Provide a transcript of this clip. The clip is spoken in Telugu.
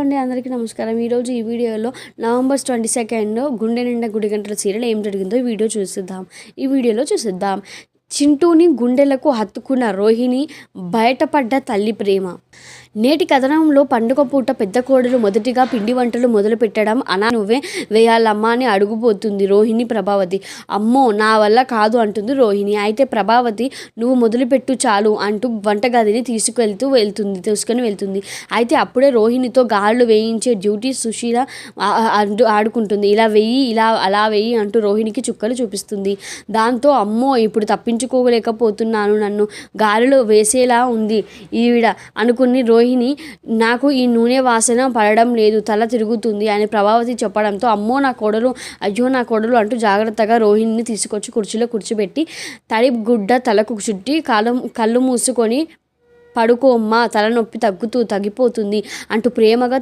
అండి, అందరికీ నమస్కారం. ఈరోజు ఈ వీడియోలో నవంబర్ 22 గుండె నిండా గుడి గంటల సీరియల్ ఏం జరిగిందో ఈ వీడియోలో చూసిద్దాం. చింటూని గుండెలకు హత్తుకున్న రోహిణి, బయటపడ్డ తల్లి ప్రేమ. నేటి కథనంలో పండుగ పూట పెద్ద కోడలు మొదటిగా పిండి వంటలు మొదలు పెట్టడం. నువ్వే వేయాలమ్మా అని అడుగుపోతుంది రోహిణి ప్రభావతి. అమ్మో నా వల్ల కాదు అంటుంది రోహిణి. అయితే ప్రభావతి నువ్వు మొదలుపెట్టు చాలు అంటూ వంటగదిని తీసుకొని వెళ్తుంది. అయితే అప్పుడే రోహిణితో గాళ్ళు వేయించే డ్యూటీ సుశీల ఆడుకుంటుంది. ఇలా వెయ్యి, అలా వెయ్యి అంటూ రోహిణికి చుక్కలు చూపిస్తుంది. దాంతో అమ్మో ఇప్పుడు తప్పించుకోలేకపోతున్నాను, నన్ను గాలిలో వేసేలా ఉంది ఈవిడ అనుకుని రోహిణి నాకు ఈ నూనె వాసన పడడం లేదు, తల తిరుగుతుంది అని ప్రభావతి చెప్పడంతో అమ్మో నా కోడలు, అయ్యో నా కోడలు అంటూ జాగ్రత్తగా రోహిణిని తీసుకొచ్చి కుర్చీలో కూర్చోబెట్టి తడి గుడ్డ తలకు చుట్టి కళ్ళు మూసుకొని పడుకోమ్మా, తలనొప్పి తగ్గిపోతుంది అంటూ ప్రేమగా